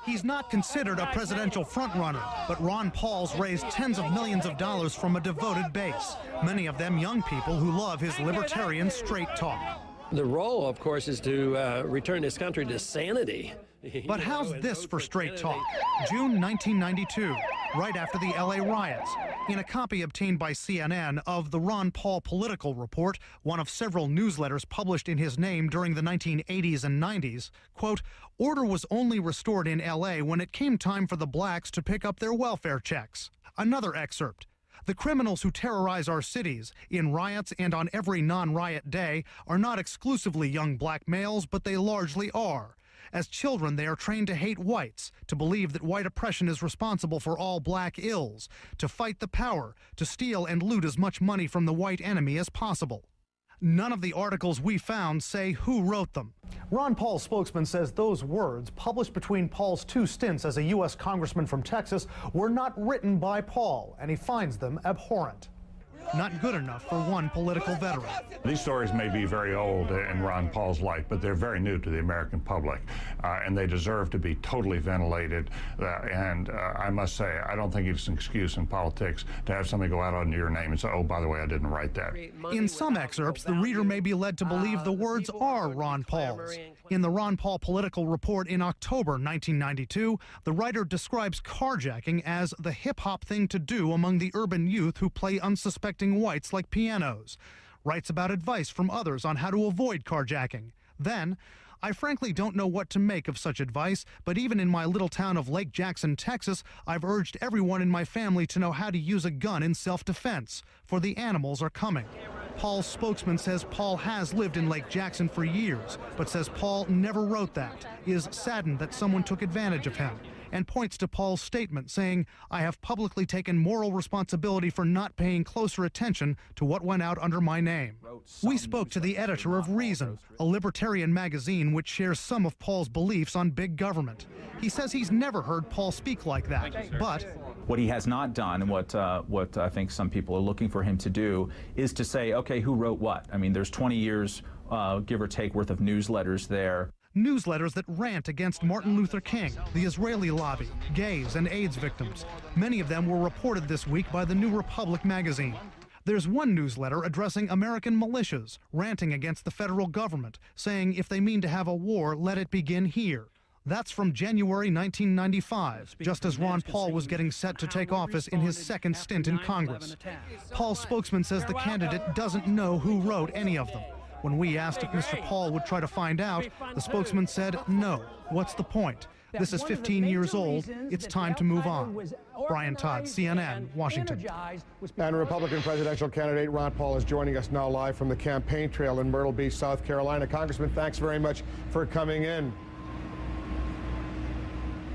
He's not considered a presidential frontrunner, but Ron Paul's raised tens of millions of dollars from a devoted base, many of them young people who love his libertarian straight talk. The role, of course, is to return this country to sanity. But how's this for straight talk? June 1992, right after the LA riots. In a copy obtained by CNN of the Ron Paul Political Report, one of several newsletters published in his name during the 1980s and 90s, quote, order was only restored in LA when it came time for the blacks to pick up their welfare checks. Another excerpt. The criminals who terrorize our cities in riots and on every non-riot day are not exclusively young black males, but they largely are. As children, they are trained to hate whites, to believe that white oppression is responsible for all black ills, to fight the power, to steal and loot as much money from the white enemy as possible. None of the articles we found say who wrote them. Ron Paul's spokesman says those words, published between Paul's 2 stints as a U.S. congressman from Texas, were not written by Paul, and he finds them abhorrent. Not good enough for one political veteran. These stories may be very old in Ron Paul's life, but they're very new to the American public, and they deserve to be totally ventilated. I must say, I don't think it's an excuse in politics to have somebody go out under your name and say, oh, by the way, I didn't write that. In some excerpts, the reader may be led to believe the words are Ron Paul's. In the Ron Paul Political Report in October 1992, the writer describes carjacking as the hip-hop thing to do among the urban youth who play unsuspecting whites like pianos, writes about advice from others on how to avoid carjacking. Then, I frankly don't know what to make of such advice, but even in my little town of Lake Jackson, Texas, I've urged everyone in my family to know how to use a gun in self-defense, for the animals are coming. Paul's spokesman says Paul has lived in Lake Jackson for years, but says Paul never wrote that, is saddened that someone took advantage of him, and points to Paul's statement saying, I have publicly taken moral responsibility for not paying closer attention to what went out under my name. We spoke to the editor of Reason, a libertarian magazine which shares some of Paul's beliefs on big government. He says he's never heard Paul speak like that, but what he has not done, and what I think some people are looking for him to do, is to say, okay, who wrote what? I mean, there's 20 years, give or take, worth of newsletters there. Newsletters that rant against Martin Luther King, the Israeli lobby, gays, and AIDS victims. Many of them were reported this week by the New Republic magazine. There's one newsletter addressing American militias, ranting against the federal government, saying if they mean to have a war, let it begin here. That's from January 1995, just as Ron Paul was getting set to take office in his second stint in Congress. Paul's spokesman says the candidate doesn't know who wrote any of them. When we asked if Mr. Paul would try to find out, the spokesman said, no, what's the point? This is 15 years old. It's time to move on. Brian Todd, CNN, Washington. And Republican presidential candidate Ron Paul is joining us now live from the campaign trail in Myrtle Beach, South Carolina. Congressman, thanks very much for coming in.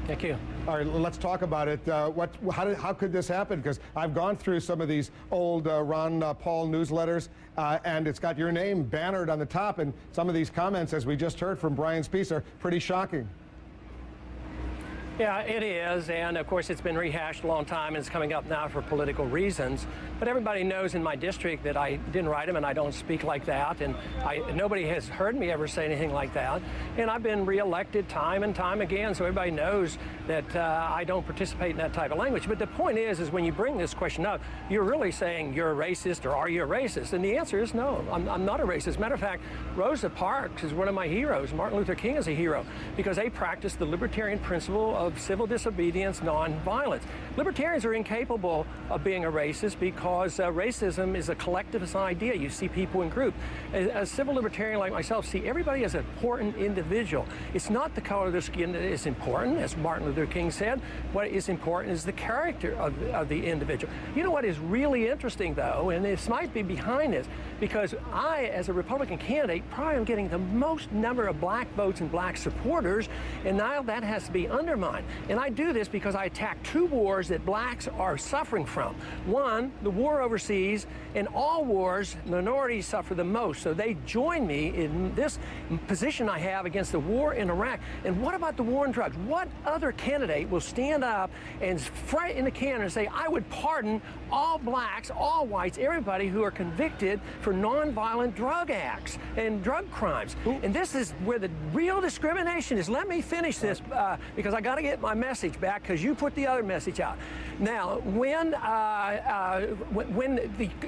Thank you. All right, let's talk about it. How could this happen? Because I've gone through some of these old Ron Paul newsletters, and it's got your name bannered on the top, and some of these comments, as we just heard from Brian Spies, are pretty shocking. Yeah, it is, and of course it's been rehashed a long time and it's coming up now for political reasons. But everybody knows in my district that I didn't write them and I don't speak like that, and nobody has heard me ever say anything like that. And I've been reelected time and time again, so everybody knows that I don't participate in that type of language. But the point is when you bring this question up, you're really saying you're a racist or are you a racist? And the answer is no, I'm not a racist. Matter of fact, Rosa Parks is one of my heroes. Martin Luther King is a hero because they practiced the libertarian principle of civil disobedience, nonviolence. Libertarians are incapable of being a racist because racism is a collectivist idea. You see people in groups. A civil libertarian like myself see everybody as an important individual. It's not the color of their skin that is important, as Martin Luther King said. What is important is the character of the individual. You know what is really interesting, though, and this might be behind this, because I, as a Republican candidate, probably am getting the most number of black votes and black supporters, and now that has to be undermined. And I do this because I attack two wars that blacks are suffering from. One, the war overseas, and all wars, minorities suffer the most. So they join me in this position I have against the war in Iraq. And what about the war on drugs? What other candidate will stand up and fight in the can and say, I would pardon all blacks, all whites, everybody who are convicted for nonviolent drug acts and drug crimes? And this is where the real discrimination is. Let me finish this because I got to to get my message back because you put the other message out. Now,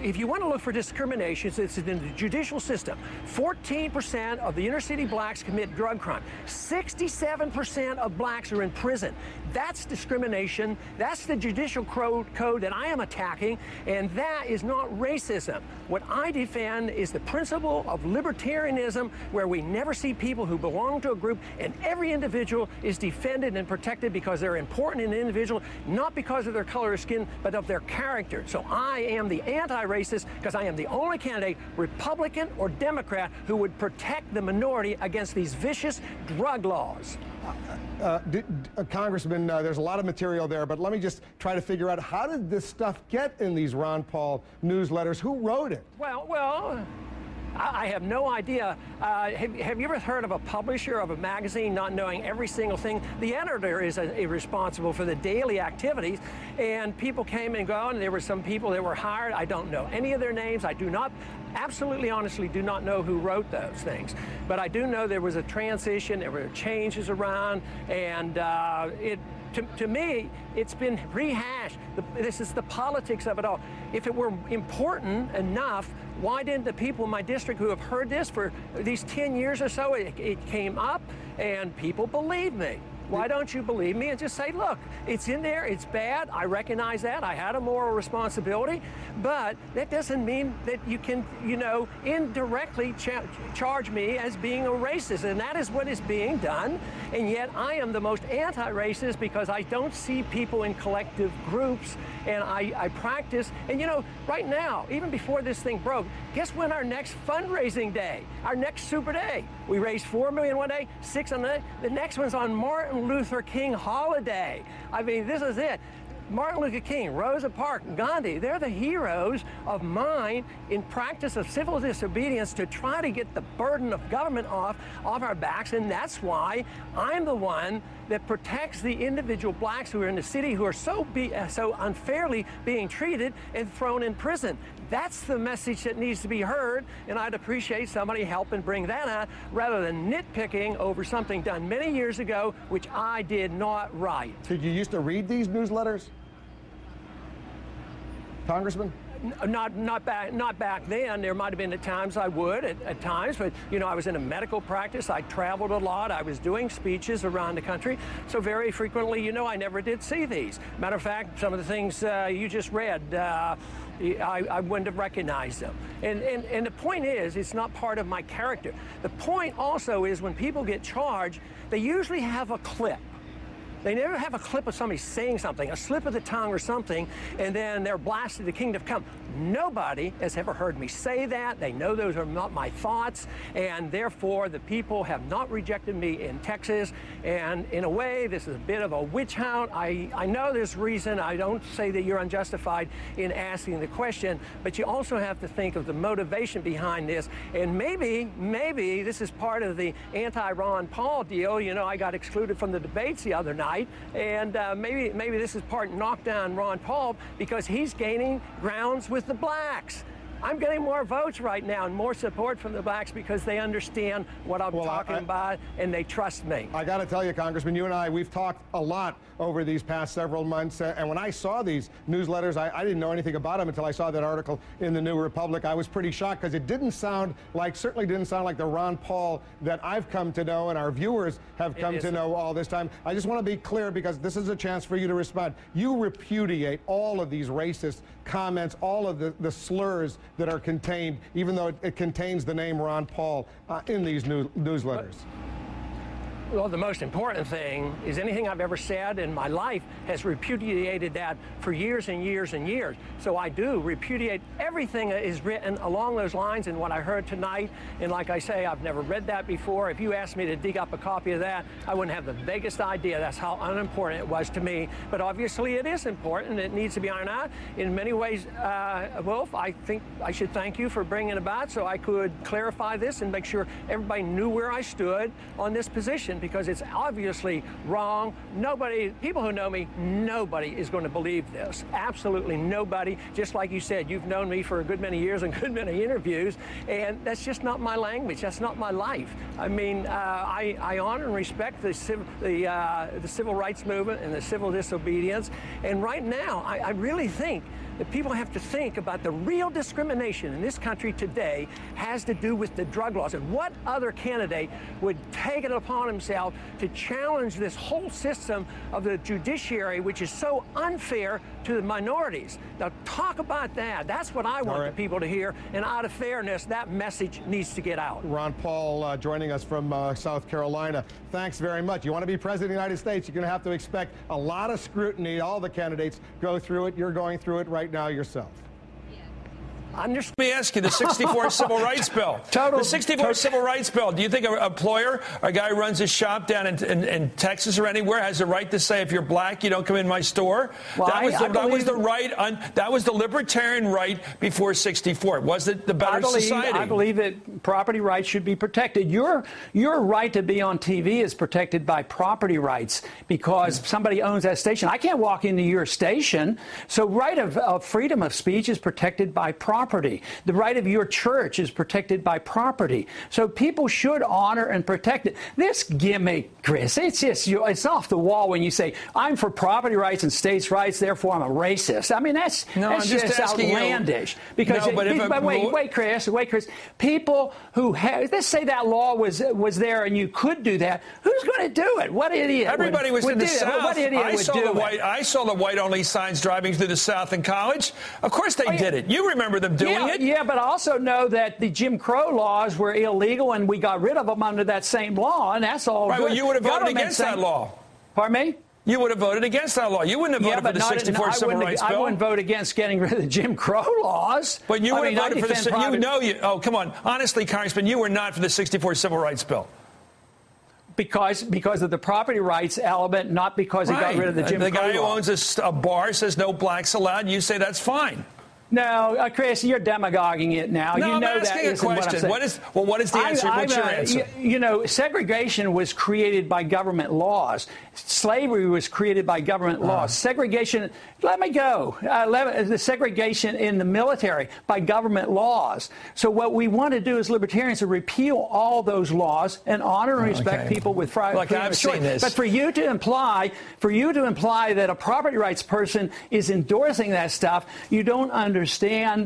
if you want to look for discriminations, it's in the judicial system. 14% of the inner city blacks commit drug crime. 67% of blacks are in prison. That's discrimination. That's the judicial code that I am attacking, and that is not racism. What I defend is the principle of libertarianism, where we never see people who belong to a group, and every individual is defended and protected because they're important in the individual, not because of their color of skin, but of their character. So I am the anti-racist because I am the only candidate, Republican or Democrat, who would protect the minority against these vicious drug laws. Congressman, there's a lot of material there, but let me just try to figure out, how did this stuff get in these Ron Paul newsletters? Who wrote it? Well, I have no idea. Have you ever heard of a publisher of a magazine not knowing every single thing? The editor is responsible for the daily activities, and people came and go, and there were some people that were hired. I don't know any of their names. I do not, absolutely honestly, do not know who wrote those things. But I do know there was a transition, there were changes around, and to me, it's been rehashed. This is the politics of it all. If it were important enough, why didn't the people in my district who have heard this for these 10 years or so, it came up and people believe me? Why don't you believe me and just say, look, it's in there, it's bad, I recognize that, I had a moral responsibility, but that doesn't mean that you can, indirectly charge me as being a racist, and that is what is being done, and yet I am the most anti-racist because I don't see people in collective groups, and I practice, and right now, even before this thing broke, guess when our next fundraising day, our next super day? We raised $4 million one day, $6 on the next one's on Martin Luther King holiday. I mean, this is it. Martin Luther King, Rosa Parks, Gandhi, they're the heroes of mine in practice of civil disobedience to try to get the burden of government off our backs, and that's why I'm the one that protects the individual blacks who are in the city who are so unfairly being treated and thrown in prison. That's the message that needs to be heard, and I'd appreciate somebody helping bring that out rather than nitpicking over something done many years ago, which I did not write. Did you used to read these newsletters, Congressman? Not back then. There might have been at times I would, at times, but I was in a medical practice. I traveled a lot. I was doing speeches around the country, so very frequently, I never did see these. Matter of fact, some of the things you just read, I wouldn't have recognized them. And the point is, it's not part of my character. The point also is when people get charged, they usually have a clip. They never have a clip of somebody saying something, a slip of the tongue or something, and then they're blasted, the kingdom come. Nobody has ever heard me say that. They know those are not my thoughts, and therefore the people have not rejected me in Texas. And in a way, this is a bit of a witch hunt. I know there's reason. I don't say that you're unjustified in asking the question, but you also have to think of the motivation behind this. And maybe this is part of the anti-Ron Paul deal. I got excluded from the debates the other night, and maybe this is part knock down Ron Paul because he's gaining grounds with the blacks. I'm getting more votes right now and more support from the blacks because they understand what I'm talking about and they trust me. I got to tell you, Congressman, you and I, we've talked a lot over these past several months, and when I saw these newsletters, I didn't know anything about them until I saw that article in the New Republic. I was pretty shocked because it certainly didn't sound like the Ron Paul that I've come to know and our viewers have come to know all this time. I just want to be clear because this is a chance for you to respond. You repudiate all of these racist comments, all of the slurs that are contained, even though it contains the name Ron Paul in these newsletters. Well, the most important thing is anything I've ever said in my life has repudiated that for years and years and years. So I do repudiate everything that is written along those lines and what I heard tonight. And like I say, I've never read that before. If you asked me to dig up a copy of that, I wouldn't have the vaguest idea. That's how unimportant it was to me. But obviously it is important. It needs to be ironed out. In many ways, Wolf, I think I should thank you for bringing it about so I could clarify this and make sure everybody knew where I stood on this position. because it's obviously wrong. People who know me, nobody is going to believe this. Absolutely nobody. Just like you said, you've known me for a good many years and good many interviews, and that's just not my language. That's not my life. I mean, I honor and respect the civil rights movement and the civil disobedience. And right now, I really think that people have to think about the real discrimination in this country today has to do with the drug laws. And what other candidate would take it upon himself to challenge this whole system of the judiciary, which is so unfair to the minorities? Now, talk about that. That's what I want the people to hear. And out of fairness, that message needs to get out. Ron Paul joining us from South Carolina. Thanks very much. You want to be president of the United States, you're going to have to expect a lot of scrutiny. All the candidates go through it. You're going through it right now yourself. Let me ask you, the 64 Civil Rights Bill. The 64 Civil Rights Bill, do you think an employer, a guy who runs a shop down in Texas or anywhere, has the right to say, if you're black, you don't come in my store? Well, that was the libertarian right before 64. Was it the better society? I believe that property rights should be protected. Your right to be on TV is protected by property rights because somebody owns that station. I can't walk into your station. So right of freedom of speech is protected by property. The right of your church is protected by property. So people should honor and protect it. This gimmick, Chris, it's off the wall when you say, I'm for property rights and states' rights, therefore I'm a racist. I mean, that's just outlandish. Because wait, Chris. People who let's say that law was there and you could do that. Who's going to do it? What idiot? Everybody was in the South. What idiot would do it? I saw the white-only signs driving through the South in college. Of course they did it. You remember them doing it. Yeah, but I also know that the Jim Crow laws were illegal and we got rid of them under that same law, and that's all right, good. Well, you would have voted against that law. Pardon me? You would have voted against that law. You wouldn't have voted for the 64 Civil Rights Bill. I wouldn't vote against getting rid of the Jim Crow laws. But you would have voted for the... Oh, come on. Honestly, Congressman, you were not for the 64 Civil Rights Bill. Because of the property rights element, not because he got rid of the Jim Crow law. The guy who owns a bar says no blacks allowed, and you say that's fine. No, Chris, you're demagoguing it now. No, you know I'm asking that a question. What is the answer? What's your answer? You know, segregation was created by government laws. Slavery was created by government laws. Segregation, the segregation in the military by government laws. So what we want to do as libertarians is repeal all those laws and honor and respect people with freedom of choice. But for you to imply that a property rights person is endorsing that stuff, you don't understand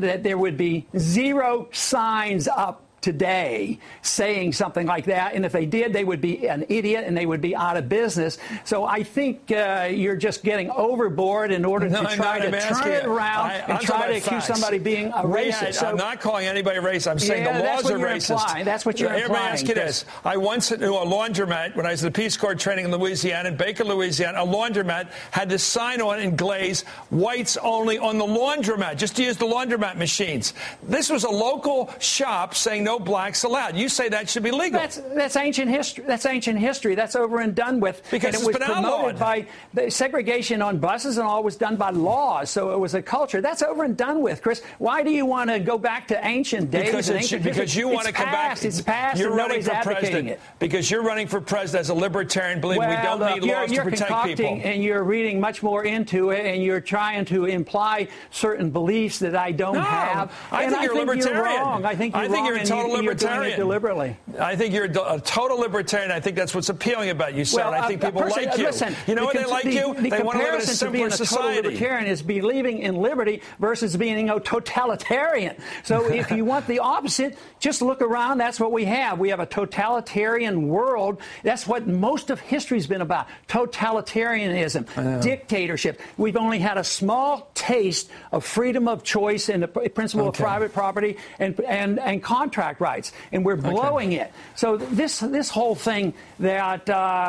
that there would be zero signs up today saying something like that, and if they did, they would be an idiot and they would be out of business. So I think you're just getting overboard in order to try to turn it around and try to accuse somebody being a racist. I'm not calling anybody racist. I'm saying the laws are racist. That's what you're implying. Let me ask you this. I once knew a laundromat when I was at the Peace Corps training in Louisiana, in Baker, Louisiana. A laundromat had this sign on in glaze, whites only on the laundromat, just to use the laundromat machines. This was a local shop saying no blacks allowed. You say that should be legal. That's ancient history. That's over and done with. Because and it was promoted by the segregation on buses and all was done by laws. So it was a culture. That's over and done with, Chris. Why do you want to go back to ancient days? Because you want to come back. It's past. You're running for president. Because you're running for president as a libertarian, believing we don't need laws to protect people. And you're reading much more into it, and you're trying to imply certain beliefs that I don't have. I think you're libertarian. You're wrong. I think you're a total libertarian. You're doing it deliberately. I think you're a total libertarian. I think that's what's appealing about you, sir. I think people like you. Listen, you know why they like you? They want to live in a simpler society. Total libertarian is believing in liberty versus being a totalitarian. So if you want the opposite, just look around. That's what we have. We have a totalitarian world. That's what most of history's been about. Totalitarianism, dictatorship. We've only had a small taste of freedom of choice and the principle of private property and contract rights, and we're blowing it. So this whole thing that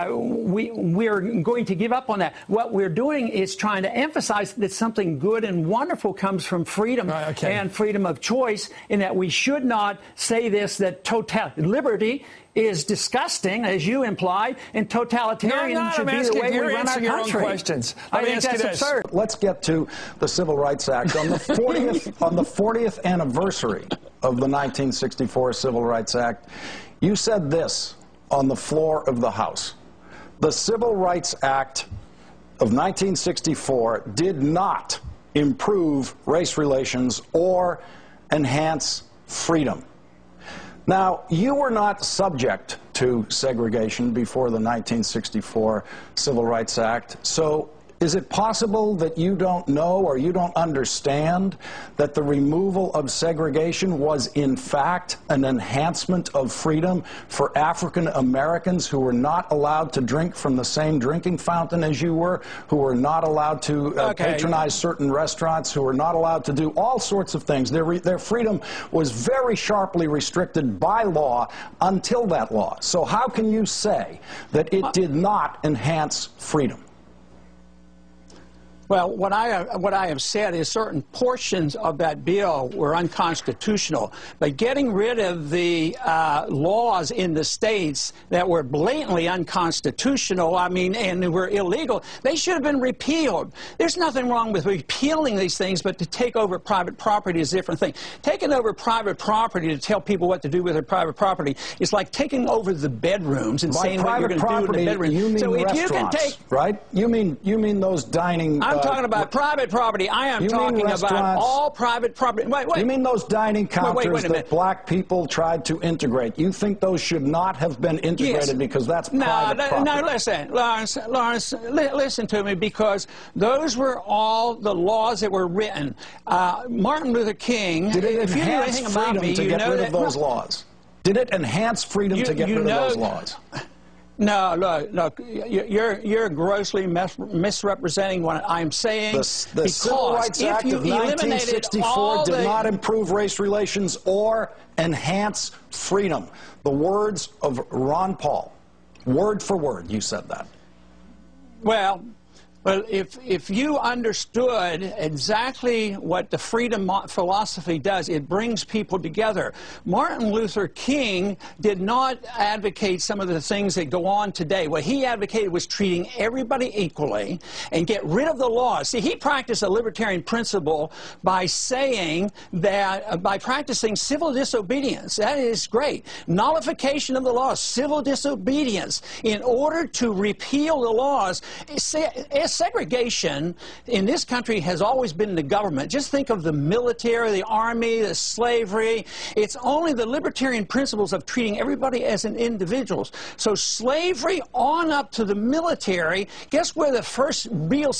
we're going to give up on that. What we're doing is trying to emphasize that something good and wonderful comes from freedom and freedom of choice, and that we should not say this, that liberty is disgusting, as you implied, and totalitarian should be the way we run our country. Questions. I think that's absurd. Let's get to the Civil Rights Act. On the 40th anniversary of the 1964 Civil Rights Act, you said this on the floor of the House. The Civil Rights Act of 1964 did not improve race relations or enhance freedom. Now, you were not subject to segregation before the 1964 Civil Rights Act, so is it possible that you don't know or you don't understand that the removal of segregation was in fact an enhancement of freedom for African Americans who were not allowed to drink from the same drinking fountain as you were, who were not allowed to patronize certain restaurants, who were not allowed to do all sorts of things? Their freedom was very sharply restricted by law until that law. So how can you say that it did not enhance freedom? Well, what I have said is certain portions of that bill were unconstitutional. But getting rid of the laws in the states that were blatantly unconstitutional, I mean, and were illegal, they should have been repealed. There's nothing wrong with repealing these things, but to take over private property is a different thing. Taking over private property to tell people what to do with their private property is like taking over the bedrooms and saying what you're going to do in the bedroom. You mean so if you can take, right? You mean those dining. I'm talking about private property. I am talking about all private property. Wait. You mean those dining counters that black people tried to integrate? You think those should not have been integrated because that's private property? No, listen, Lawrence, listen to me, because those were all the laws that were written. Martin Luther King, did it if you knew anything about me, to get rid of those laws? Did it enhance freedom to get rid of those laws? No, look, you're grossly misrepresenting what I'm saying. The Civil Rights Act of 1964 did not improve race relations or enhance freedom. The words of Ron Paul, word for word, you said that. Well, if you understood exactly what the freedom philosophy does, it brings people together. Martin Luther King did not advocate some of the things that go on today. What he advocated was treating everybody equally and get rid of the laws. See, he practiced a libertarian principle by saying that, by practicing civil disobedience. That is great. Nullification of the laws, civil disobedience, in order to repeal the laws. Segregation in this country has always been the government. Just think of the military, the army, the slavery. It's only the libertarian principles of treating everybody as an individuals. So slavery on up to the military, guess where the first real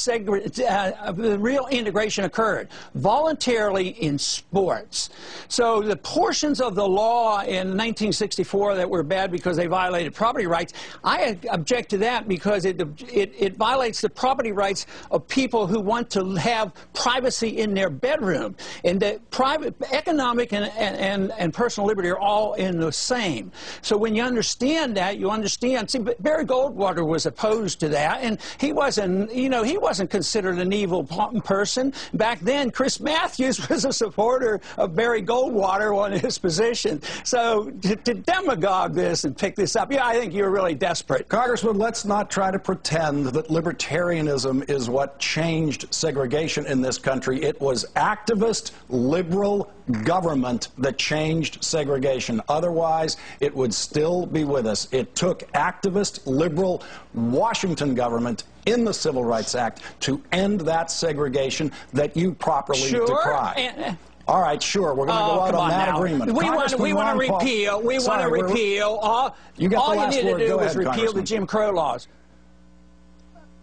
real integration occurred? Voluntarily in sports. So the portions of the law in 1964 that were bad because they violated property rights, I object to that because it violates the property rights of people who want to have privacy in their bedroom. And that private, economic and personal liberty are all in the same. So when you understand that, you understand. See, Barry Goldwater was opposed to that, and he wasn't, he wasn't considered an evil person. Back then, Chris Matthews was a supporter of Barry Goldwater on his position. So to demagogue this and pick this up, yeah, I think you're really desperate. Congressman, let's not try to pretend that libertarianism is what changed segregation in this country. It was activist, liberal government that changed segregation. Otherwise, it would still be with us. It took activist, liberal Washington government in the Civil Rights Act to end that segregation that you properly decry. All right, sure. We're going to go out on that agreement. We want to repeal. We want to repeal. All you need to do is repeal the Jim Crow laws.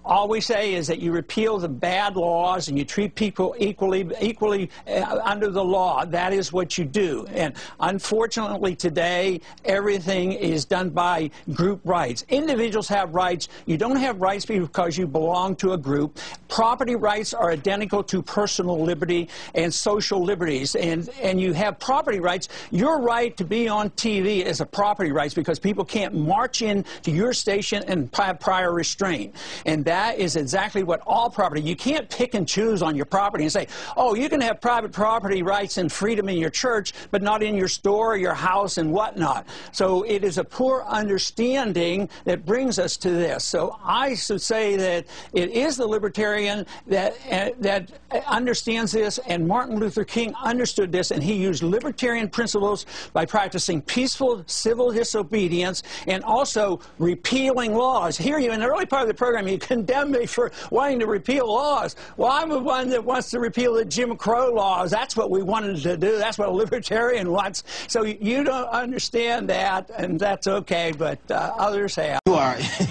All we say is that you repeal the bad laws and you treat people equally under the law. That is what you do. And unfortunately today, everything is done by group rights. Individuals have rights. You don't have rights because you belong to a group. Property rights are identical to personal liberty and social liberties. And you have property rights. Your right to be on TV is a property rights because people can't march in to your station and have prior restraint. And that that is exactly what all property, you can't pick and choose on your property and say, oh, you can have private property rights and freedom in your church, but not in your store, your house, and whatnot. So it is a poor understanding that brings us to this. So I should say that it is the libertarian that understands this, and Martin Luther King understood this, and he used libertarian principles by practicing peaceful civil disobedience and also repealing laws. Here, you in the early part of the program, you condemned me for wanting to repeal laws. Well, I'm the one that wants to repeal the Jim Crow laws. That's what we wanted to do. That's what a libertarian wants. So you don't understand that, and that's okay, but others have.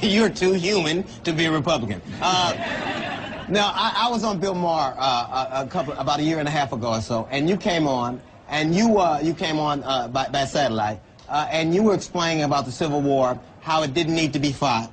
You're too human to be a Republican. Now, I was on Bill Maher about a year and a half ago or so, and you came on, and you came on by satellite, and you were explaining about the Civil War, how it didn't need to be fought.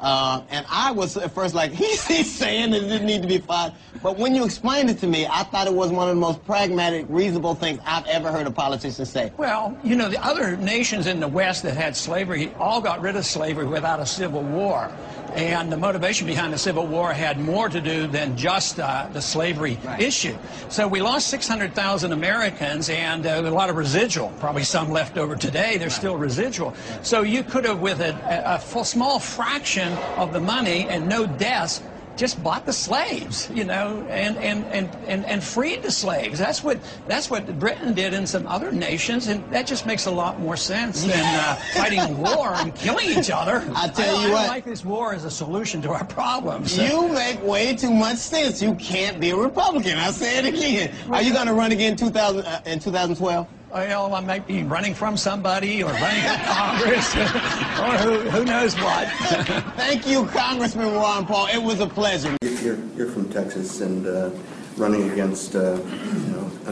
And I was at first like, he's saying that it didn't need to be fought. But when you explained it to me, I thought it was one of the most pragmatic, reasonable things I've ever heard a politician say. Well, you know, the other nations in the West that had slavery all got rid of slavery without a civil war. And the motivation behind the Civil War had more to do than just the slavery issue. So we lost 600,000 Americans and a lot of residual, probably some left over today. There's still residual. So you could have, with a small fraction of the money and no deaths, just bought the slaves, you know, and freed the slaves. That's what Britain did in some other nations, and that just makes a lot more sense than fighting a war and killing each other. I tell you what, I don't like this war as a solution to our problems. You make way too much sense. You can't be a Republican. I say it again. Are you going to run again in 2012? Well, I might be running from somebody or running for Congress or who knows what. Thank you, Congressman Ron Paul. It was a pleasure. You're from Texas and running against a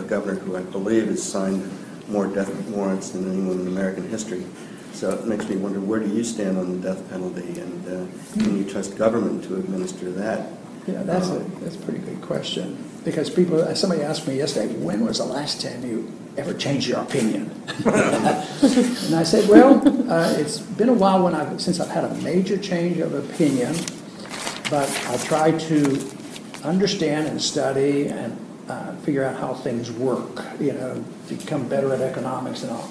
governor who I believe has signed more death warrants than anyone in American history. So it makes me wonder, where do you stand on the death penalty, and can you trust government to administer that? Yeah, that's a pretty good question. Because somebody asked me yesterday, when was the last time you ever changed your opinion? And I said, well, it's been a while since I've had a major change of opinion, but I try to understand and study and figure out how things work, you know, become better at economics and all.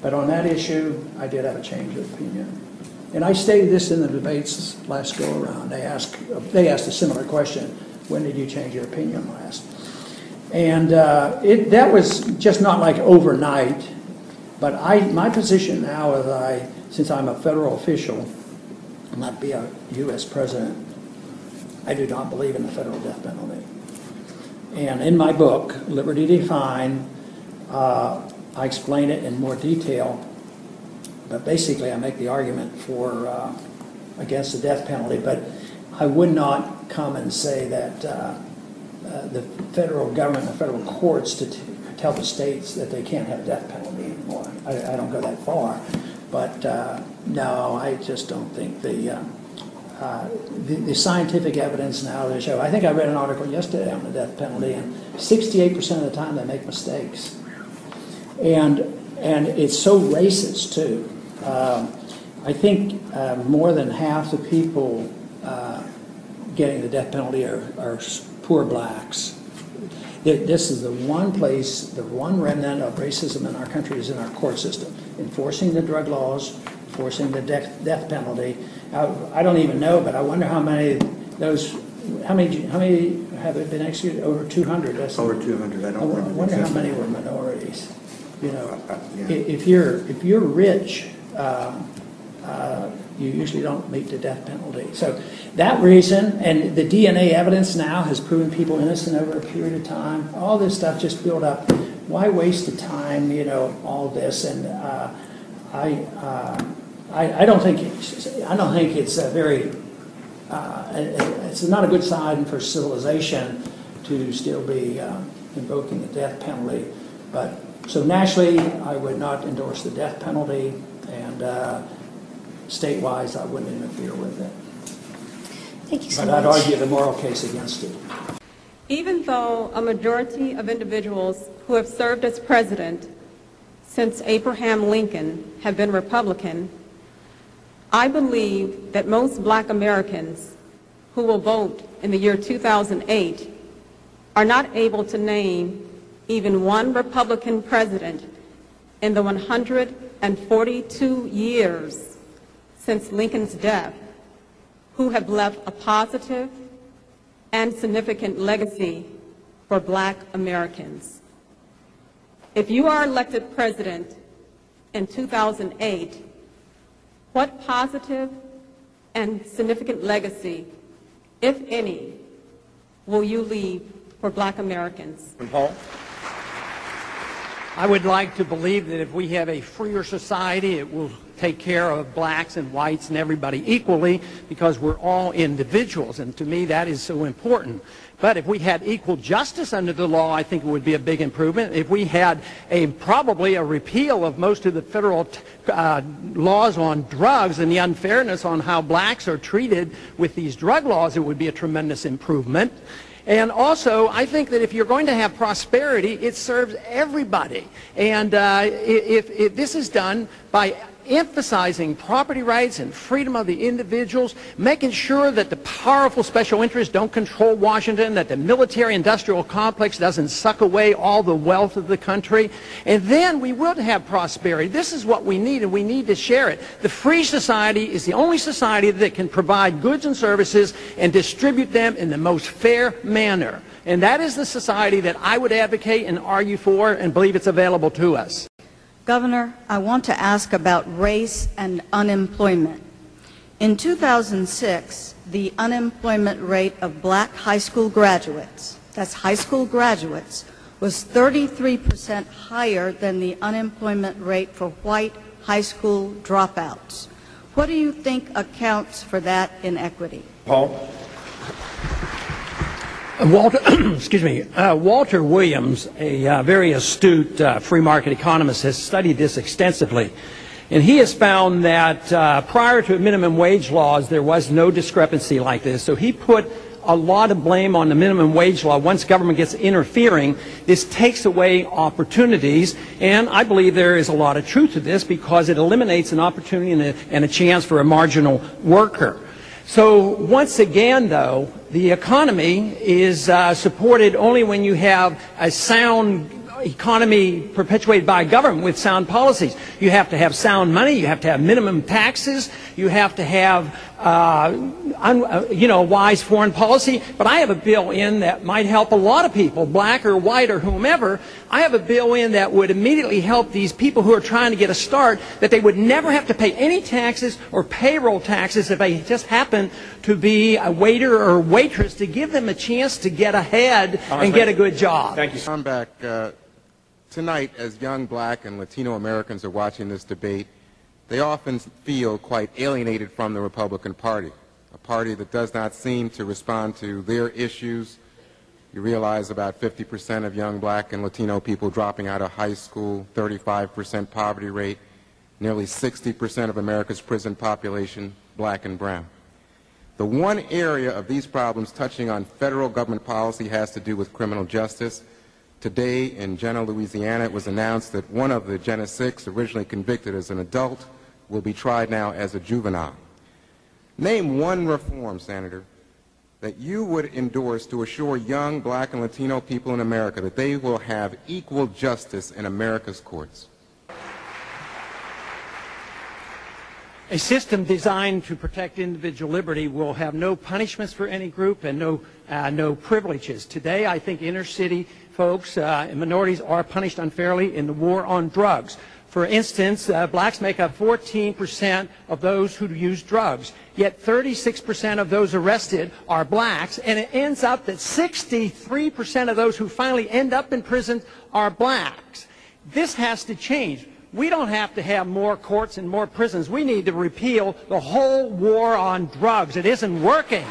But on that issue, I did have a change of opinion. And I stated this in the debates last go around. They asked a similar question. When did you change your opinion last? And that was just not like overnight, but my position now is since I'm a federal official, and not be a U.S. president, I do not believe in the federal death penalty. And in my book, Liberty Defined, I explain it in more detail, but basically I make the argument for against the death penalty, but I would not come and say that the federal government, the federal courts to tell the states that they can't have a death penalty anymore. I don't go that far, but no, I just don't think the scientific evidence now to show. I think I read an article yesterday on the death penalty, and 68% of the time they make mistakes, and it's so racist too. I think more than half the people getting the death penalty are poor blacks. This is the one place, the one remnant of racism in our country is in our court system. Enforcing the drug laws, enforcing the death penalty. I don't even know, but I wonder how many have been executed? Over 200. That's over 200. I wonder how many were minorities. You know, if you're rich, you usually don't meet the death penalty. So that reason, and the DNA evidence now has proven people innocent over a period of time. All this stuff just built up. Why waste the time, you know, all this? And I don't think it's a very it's not a good sign for civilization to still be invoking the death penalty. But so nationally, I would not endorse the death penalty, and state-wise, I wouldn't interfere with it. Thank you so much. But I'd argue the moral case against it. Even though a majority of individuals who have served as president since Abraham Lincoln have been Republican, I believe that most Black Americans who will vote in the year 2008 are not able to name even one Republican president in the 142 years since Lincoln's death who have left a positive and significant legacy for Black Americans. If you are elected president in 2008, what positive and significant legacy, if any, will you leave for Black Americans? Paul? I would like to believe that if we have a freer society, it will take care of blacks and whites and everybody equally, because we're all individuals, and to me that is so important. But if we had equal justice under the law, I think it would be a big improvement. If we had probably a repeal of most of the federal laws on drugs and the unfairness on how blacks are treated with these drug laws, it would be a tremendous improvement. And also, I think that if you're going to have prosperity, it serves everybody. And if this is done by emphasizing property rights and freedom of the individuals, making sure that the powerful special interests don't control Washington, that the military-industrial complex doesn't suck away all the wealth of the country, and then we will have prosperity. This is what we need, and we need to share it. The free society is the only society that can provide goods and services and distribute them in the most fair manner. And that is the society that I would advocate and argue for and believe it's available to us. Governor, I want to ask about race and unemployment. In 2006, the unemployment rate of black high school graduates, that's high school graduates, was 33% higher than the unemployment rate for white high school dropouts. What do you think accounts for that inequity? Paul? Walter Williams, a very astute free market economist, has studied this extensively. And he has found that prior to minimum wage laws, there was no discrepancy like this. So he put a lot of blame on the minimum wage law. Once government gets interfering, this takes away opportunities. And I believe there is a lot of truth to this, because it eliminates an opportunity and a chance for a marginal worker. So once again, though, the economy is supported only when you have a sound economy perpetuated by government with sound policies. You have to have sound money. You have to have minimum taxes. You have to have, wise foreign policy. But I have a bill in that might help a lot of people, black or white or whomever. I have a bill in that would immediately help these people who are trying to get a start, that they would never have to pay any taxes or payroll taxes if they just happen to be a waiter or waitress, to give them a chance to get ahead and get a good job. Thank you. I'm back. Tonight, as young black and Latino Americans are watching this debate, they often feel quite alienated from the Republican Party, a party that does not seem to respond to their issues. You realize about 50% of young black and Latino people dropping out of high school, 35% poverty rate, nearly 60% of America's prison population, black and brown. The one area of these problems touching on federal government policy has to do with criminal justice. Today in Jena, Louisiana, it was announced that one of the Jena 6, originally convicted as an adult, will be tried now as a juvenile. Name one reform, Senator, that you would endorse to assure young black and Latino people in America that they will have equal justice in America's courts. A system designed to protect individual liberty will have no punishments for any group and no privileges. Today, I think inner city folks and minorities are punished unfairly in the war on drugs. For instance, blacks make up 14% of those who use drugs, yet 36% of those arrested are blacks, and it ends up that 63% of those who finally end up in prison are blacks. This has to change. We don't have to have more courts and more prisons. We need to repeal the whole war on drugs. It isn't working.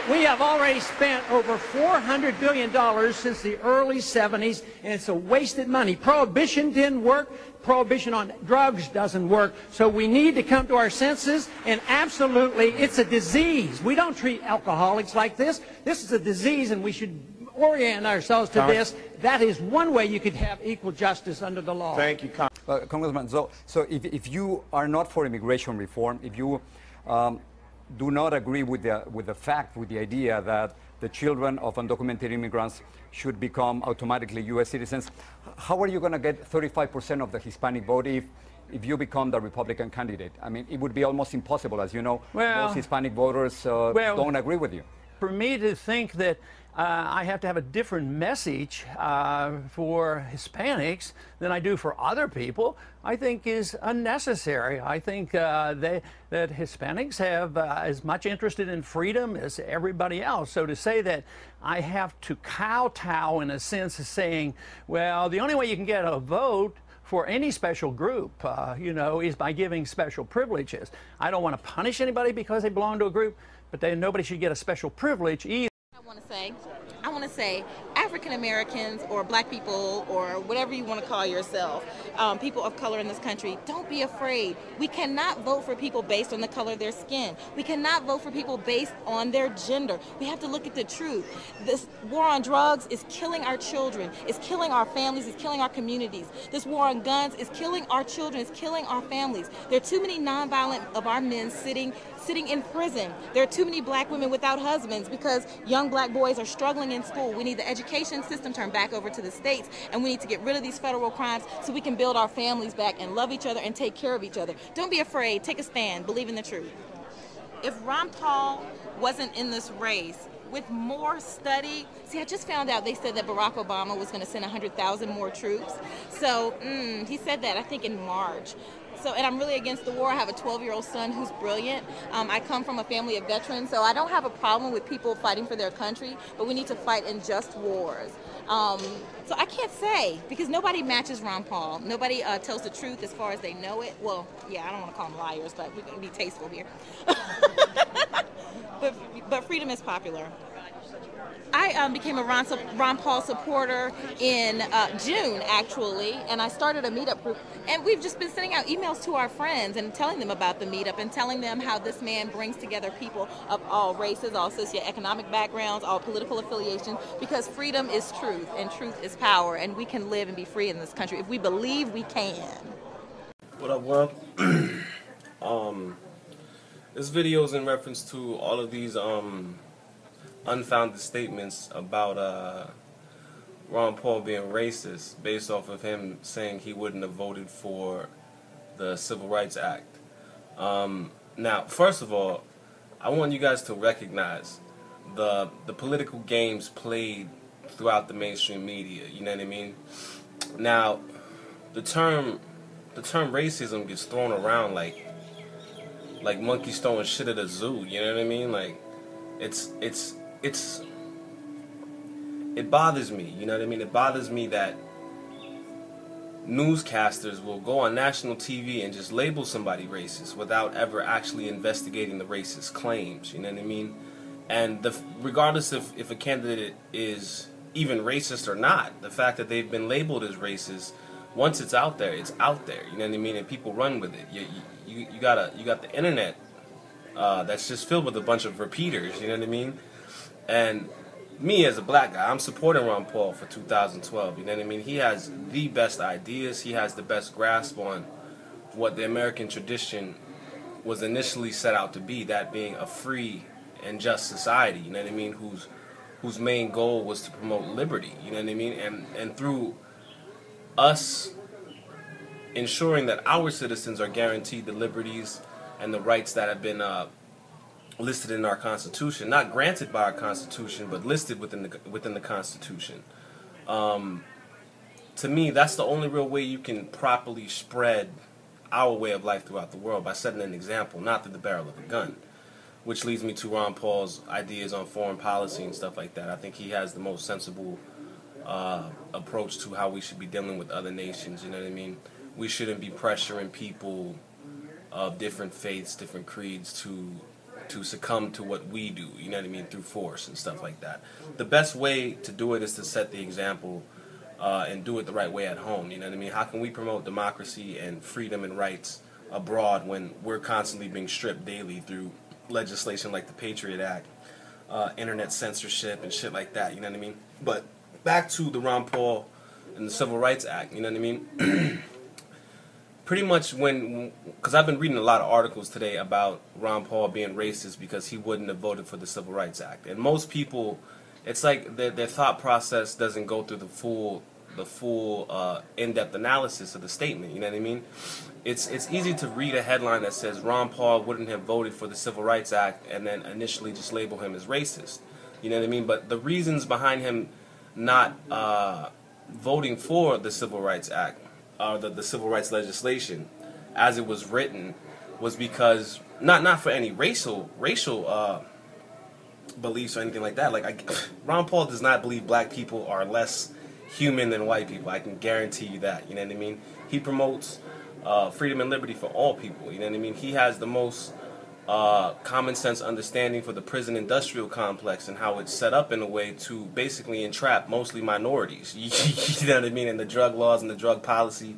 We have already spent over $400 billion since the early 70s, and it's a wasted money. Prohibition didn't work. Prohibition on drugs doesn't work. So we need to come to our senses, and absolutely, it's a disease. We don't treat alcoholics like this. This is a disease, and we should orient ourselves to Congress. this. That is one way you could have equal justice under the law. Thank you, Congressman, so if you are not for immigration reform, if you do not agree with the idea that the children of undocumented immigrants should become automatically U.S. citizens, how are you going to get 35% of the Hispanic vote if you become the Republican candidate? I mean, it would be almost impossible, as you know. Most Hispanic voters don't agree with you. For me to think that I have to have a different message for Hispanics than I do for other people, I think is unnecessary. I think that Hispanics have as much interested in freedom as everybody else. So to say that I have to kowtow in a sense of saying, well, the only way you can get a vote for any special group, is by giving special privileges. I don't want to punish anybody because they belong to a group, but nobody should get a special privilege either. I want to say African Americans or black people or whatever you want to call yourself, people of color in this country, don't be afraid. We cannot vote for people based on the color of their skin. We cannot vote for people based on their gender. We have to look at the truth. This war on drugs is killing our children, it's killing our families, it's killing our communities. This war on guns is killing our children, it's killing our families. There are too many nonviolent of our men sitting in prison. There are too many black women without husbands because young black boys are struggling in school. We need the education system turned back over to the states, and we need to get rid of these federal crimes so we can build our families back and love each other and take care of each other. Don't be afraid. Take a stand. Believe in the truth. If Ron Paul wasn't in this race, with more study, see, I just found out they said that Barack Obama was going to send 100,000 more troops. So he said that, I think, in March. So, and I'm really against the war. I have a 12-year-old son who's brilliant. I come from a family of veterans, so I don't have a problem with people fighting for their country, but we need to fight in just wars. So I can't say, because nobody matches Ron Paul. Nobody tells the truth as far as they know it. Well, yeah, I don't want to call them liars, but we can be tasteful here. But freedom is popular. I became a Ron Paul supporter in June, actually, and I started a meetup group. And we've just been sending out emails to our friends and telling them about the meetup and telling them how this man brings together people of all races, all socioeconomic backgrounds, all political affiliations, because freedom is truth and truth is power, and we can live and be free in this country if we believe we can. What up, world? This video is in reference to all of these unfounded statements about Ron Paul being racist based off of him saying he wouldn't have voted for the Civil Rights Act. Now, first of all, I want you guys to recognize the political games played throughout the mainstream media, you know what I mean? Now, the term racism gets thrown around like monkeys throwing shit at a zoo, you know what I mean? Like, it bothers me, you know what I mean? It bothers me that newscasters will go on national TV and just label somebody racist without ever actually investigating the racist claims, you know what I mean? And regardless if a candidate is even racist or not, the fact that they've been labeled as racist, once it's out there, you know what I mean? And people run with it. You got the internet that's just filled with a bunch of repeaters, you know what I mean? And me as a black guy, I'm supporting Ron Paul for 2012, you know what I mean? He has the best ideas, he has the best grasp on what the American tradition was initially set out to be, that being a free and just society, you know what I mean, whose main goal was to promote liberty, you know what I mean? And through us ensuring that our citizens are guaranteed the liberties and the rights that have been listed in our Constitution, not granted by our Constitution, but listed within the Constitution. To me, that's the only real way you can properly spread our way of life throughout the world, by setting an example, not through the barrel of a gun. Which leads me to Ron Paul's ideas on foreign policy and stuff like that. I think he has the most sensible approach to how we should be dealing with other nations, you know what I mean? We shouldn't be pressuring people of different faiths, different creeds to succumb to what we do, you know what I mean, through force and stuff like that. The best way to do it is to set the example and do it the right way at home, you know what I mean? How can we promote democracy and freedom and rights abroad when we're constantly being stripped daily through legislation like the Patriot Act, internet censorship and shit like that, you know what I mean? But back to the Ron Paul and the Civil Rights Act, you know what I mean? Pretty much because I've been reading a lot of articles today about Ron Paul being racist because he wouldn't have voted for the Civil Rights Act. And most people, it's like their thought process doesn't go through the full in-depth analysis of the statement, you know what I mean? It's easy to read a headline that says Ron Paul wouldn't have voted for the Civil Rights Act and then initially just label him as racist, you know what I mean? But the reasons behind him not voting for the Civil Rights Act, or the civil rights legislation, as it was written, was because not for any racial beliefs or anything like that. Like Ron Paul does not believe black people are less human than white people. I can guarantee you that. You know what I mean? He promotes freedom and liberty for all people. You know what I mean? He has the most common sense understanding for the prison industrial complex and how it's set up in a way to basically entrap mostly minorities. You know what I mean? And the drug laws and the drug policy,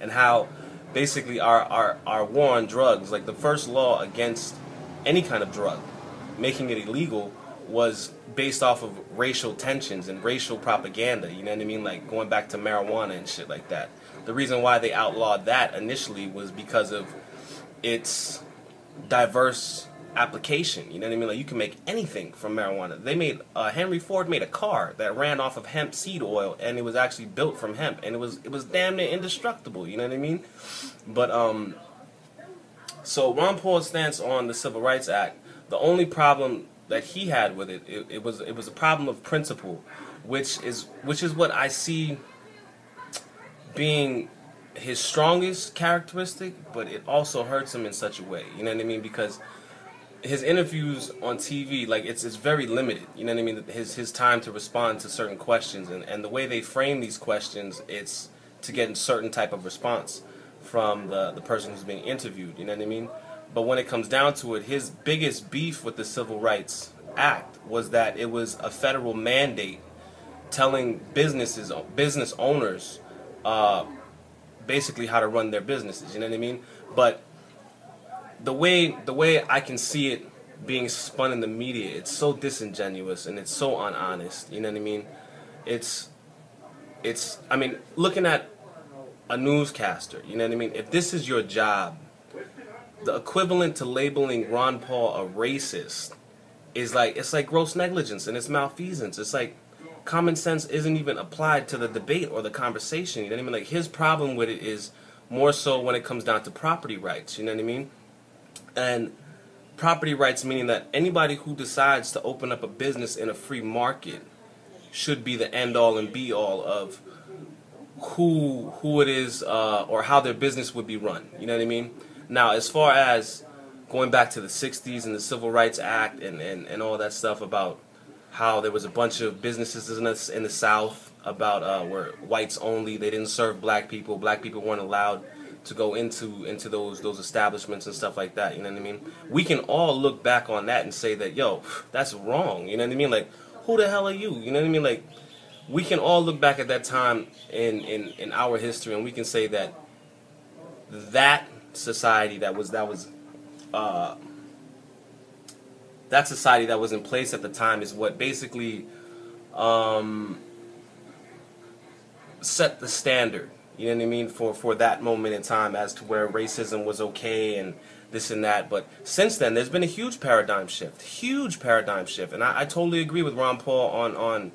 and how basically our war on drugs, like the first law against any kind of drug, making it illegal, was based off of racial tensions and racial propaganda, you know what I mean? Like going back to marijuana and shit like that. The reason why they outlawed that initially was because of its diverse application, you know what I mean? Like you can make anything from marijuana. They made Henry Ford made a car that ran off of hemp seed oil, and it was actually built from hemp, and it was damn near indestructible, you know what I mean? But so Ron Paul's stance on the Civil Rights Act, the only problem that he had with it was a problem of principle, which is what I see being his strongest characteristic, but it also hurts him in such a way, you know what I mean? Because his interviews on TV, like it's very limited, you know what I mean? His time to respond to certain questions, and the way they frame these questions, it's to get a certain type of response from the person who's being interviewed, you know what I mean? But when it comes down to it, his biggest beef with the Civil Rights Act was that it was a federal mandate telling business owners basically how to run their businesses, you know what I mean? But the way I can see it being spun in the media, it's so disingenuous and it's so unhonest, you know what I mean? It's I mean, looking at a newscaster, you know what I mean? If this is your job, the equivalent to labeling Ron Paul a racist is like, it's like gross negligence and it's malfeasance. It's like common sense isn't even applied to the debate or the conversation, you know what I mean? Like his problem with it is more so when it comes down to property rights, you know what I mean? And property rights meaning that anybody who decides to open up a business in a free market should be the end all and be all of who it is or how their business would be run, you know what I mean? Now, as far as going back to the 60s and the Civil Rights Act and all that stuff about how there was a bunch of businesses in the South about where whites only, they didn't serve black people weren't allowed to go into those establishments and stuff like that, you know what I mean? We can all look back on that and say that, yo, that's wrong, you know what I mean? Like, who the hell are you? You know what I mean? Like, we can all look back at that time in our history and we can say that society that was in place at the time is what basically set the standard, you know what I mean, for that moment in time as to where racism was okay and this and that. But since then, there's been a huge paradigm shift, and I totally agree with Ron Paul on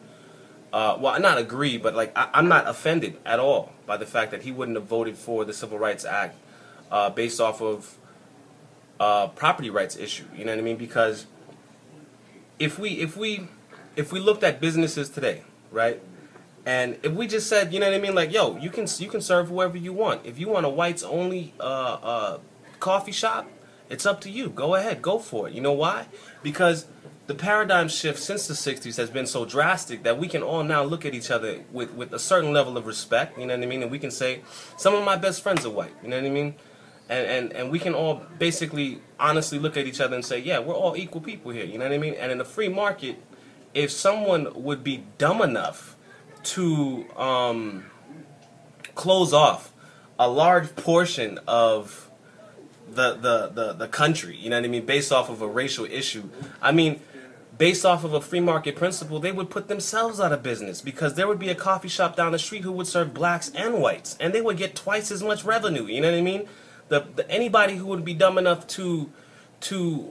well, not agree, but like I'm not offended at all by the fact that he wouldn't have voted for the Civil Rights Act based off of property rights issue, you know what I mean? Because if we looked at businesses today, right, and if we just said, you know what I mean, like, yo, you can serve whoever you want. If you want a whites only coffee shop, it's up to you. Go ahead, go for it. You know why? Because the paradigm shift since the 60s has been so drastic that we can all now look at each other with a certain level of respect, you know what I mean? And we can say, some of my best friends are white, you know what I mean? And we can all basically honestly look at each other and say, yeah, we're all equal people here, you know what I mean? And in a free market, if someone would be dumb enough to close off a large portion of the country, you know what I mean, based off of a racial issue, I mean, based off of a free market principle, they would put themselves out of business, because there would be a coffee shop down the street who would serve blacks and whites, and they would get twice as much revenue. You know what I mean? Anybody who would be dumb enough to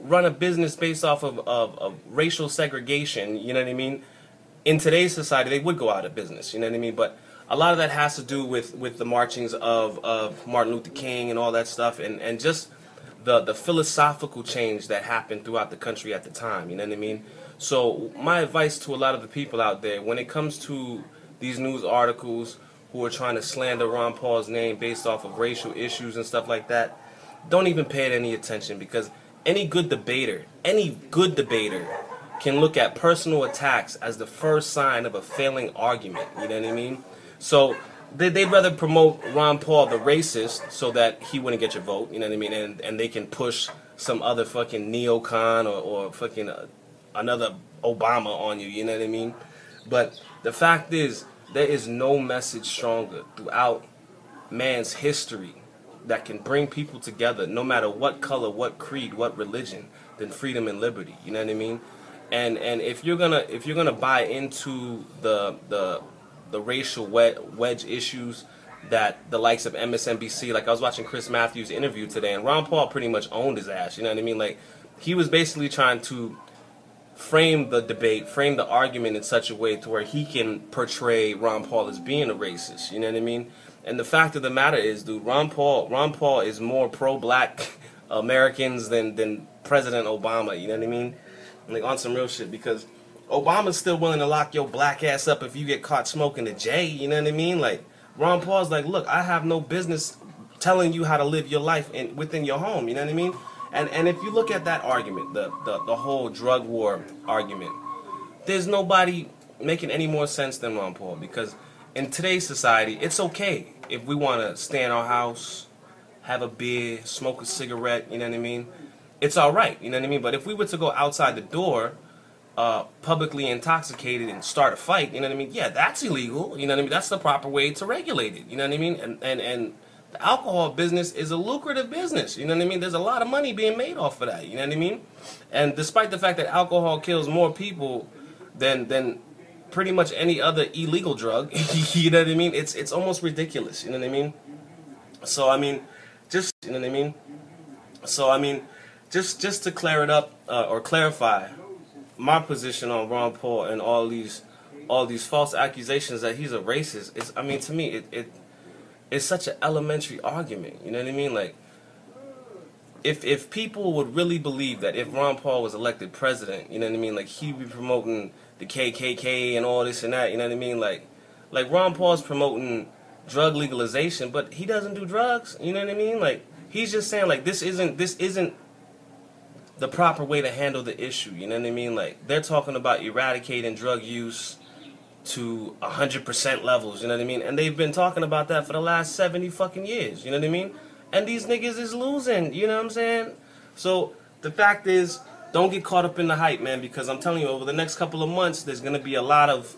run a business based off of racial segregation, you know what I mean, in today's society, they would go out of business. You know what I mean? But a lot of that has to do with the marchings of Martin Luther King and all that stuff, and just the philosophical change that happened throughout the country at the time. You know what I mean? So my advice to a lot of the people out there, when it comes to these news articles who are trying to slander Ron Paul's name based off of racial issues and stuff like that, don't even pay it any attention, because any good debater can look at personal attacks as the first sign of a failing argument. You know what I mean? So they'd rather promote Ron Paul the racist so that he wouldn't get your vote. You know what I mean? And they can push some other fucking neocon or fucking another Obama on you. You know what I mean? But the fact is, there is no message stronger throughout man's history that can bring people together, no matter what color, what creed, what religion, than freedom and liberty. You know what I mean? And if you're gonna buy into the racial wedge issues that the likes of MSNBC, like I was watching Chris Matthews' interview today, and Ron Paul pretty much owned his ass. You know what I mean? Like, he was basically trying to frame the debate, frame the argument in such a way to where he can portray Ron Paul as being a racist. You know what I mean? And the fact of the matter is, dude, Ron Paul is more pro-black Americans than President Obama. You know what I mean? Like, on some real shit, because Obama's still willing to lock your black ass up if you get caught smoking a J. You know what I mean? Like, Ron Paul's like, look, I have no business telling you how to live your life within your home. You know what I mean? And if you look at that argument, the whole drug war argument, there's nobody making any more sense than Ron Paul, because in today's society, it's okay if we want to stay in our house, have a beer, smoke a cigarette, you know what I mean? It's all right, you know what I mean? But if we were to go outside the door, publicly intoxicated and start a fight, you know what I mean? Yeah, that's illegal, you know what I mean? That's the proper way to regulate it, you know what I mean? And the alcohol business is a lucrative business, you know what I mean? There's a lot of money being made off of that, you know what I mean? And despite the fact that alcohol kills more people than pretty much any other illegal drug, you know what I mean? It's almost ridiculous, you know what I mean? So, I mean, just, you know what I mean? So, I mean, just to clear it up, or clarify my position on Ron Paul and all these false accusations that he's a racist, is, I mean, to me, it's such an elementary argument, you know what I mean? Like, if people would really believe that if Ron Paul was elected president, you know what I mean, like, he'd be promoting the KKK and all this and that, you know what I mean? Like Ron Paul's promoting drug legalization, but he doesn't do drugs, you know what I mean? Like, he's just saying, like, this isn't the proper way to handle the issue, you know what I mean? Like, they're talking about eradicating drug use to 100% levels, you know what I mean? And they've been talking about that for the last 70 fucking years, you know what I mean? And these niggas is losing, you know what I'm saying? So the fact is, don't get caught up in the hype, man, because I'm telling you, over the next couple of months, there's gonna be a lot of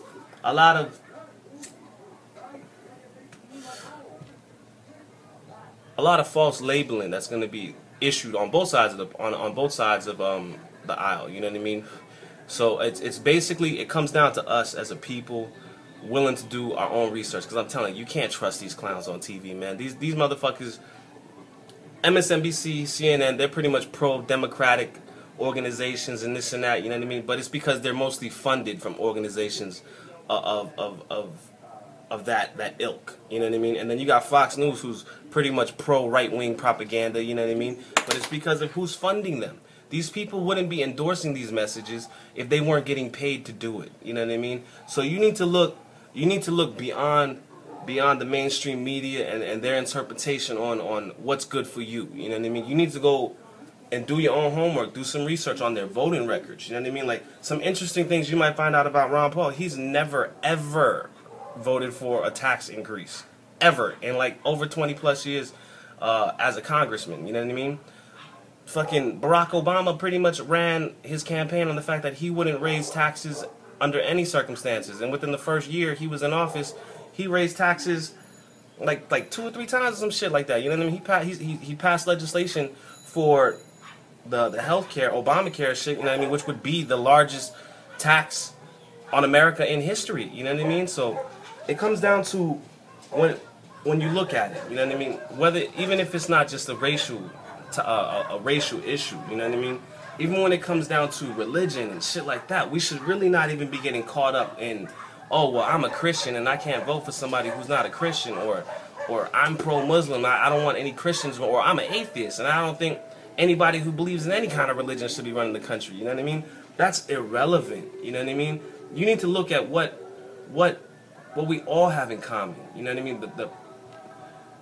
false labeling that's gonna be issued on both sides of the aisle, you know what I mean? So it's basically, it comes down to us as a people willing to do our own research, because I'm telling you, you can't trust these clowns on TV, man. These motherfuckers, MSNBC, CNN, they're pretty much pro-democratic organizations and this and that, you know what I mean? But it's because they're mostly funded from organizations of that ilk, you know what I mean? And then you got Fox News, who's pretty much pro-right-wing propaganda, you know what I mean? But it's because of who's funding them. These people wouldn't be endorsing these messages if they weren't getting paid to do it, you know what I mean? So you need to look beyond the mainstream media and their interpretation on what's good for you, you know what I mean? You need to go and do your own homework, do some research on their voting records, you know what I mean? Like, some interesting things you might find out about Ron Paul. He's never, ever voted for a tax increase, ever, in like over 20 plus years as a congressman, you know what I mean? Fucking Barack Obama pretty much ran his campaign on the fact that he wouldn't raise taxes under any circumstances, and within the first year he was in office, he raised taxes like 2 or 3 times or some shit like that, you know what I mean? He passed legislation for the healthcare, Obamacare shit, you know what I mean, which would be the largest tax on America in history, you know what I mean? So it comes down to when you look at it, you know what I mean? Whether, even if it's not just a racial issue, you know what I mean? Even when it comes down to religion and shit like that, we should really not even be getting caught up in, oh, well, I'm a Christian and I can't vote for somebody who's not a Christian, or I'm pro-Muslim, I don't want any Christians, or I'm an atheist and I don't think anybody who believes in any kind of religion should be running the country, you know what I mean? That's irrelevant, you know what I mean? You need to look at what we all have in common, you know what I mean?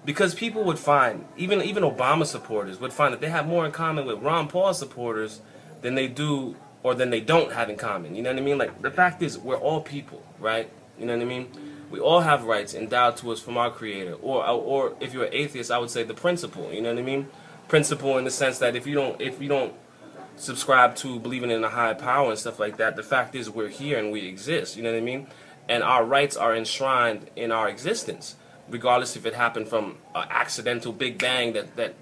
Because people would find, even Obama supporters would find that they have more in common with Ron Paul supporters than they do, or than they don't have in common. You know what I mean? Like, the fact is, we're all people, right? You know what I mean? We all have rights endowed to us from our Creator. Or if you're an atheist, I would say the principle. You know what I mean? Principle in the sense that if you don't subscribe to believing in a higher power and stuff like that, the fact is we're here and we exist. You know what I mean? And our rights are enshrined in our existence, regardless if it happened from an accidental Big Bang that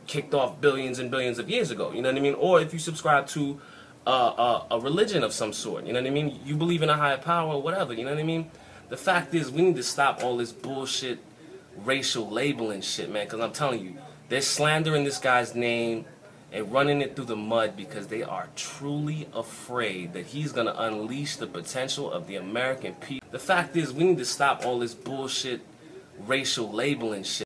kicked off billions and billions of years ago, you know what I mean? Or if you subscribe to a religion of some sort, you know what I mean? You believe in a higher power or whatever, you know what I mean? The fact is, we need to stop all this bullshit racial labeling shit, man, because I'm telling you, they're slandering this guy's name and running it through the mud because they are truly afraid that he's going to unleash the potential of the American people. The fact is, we need to stop all this bullshit racial labeling shit.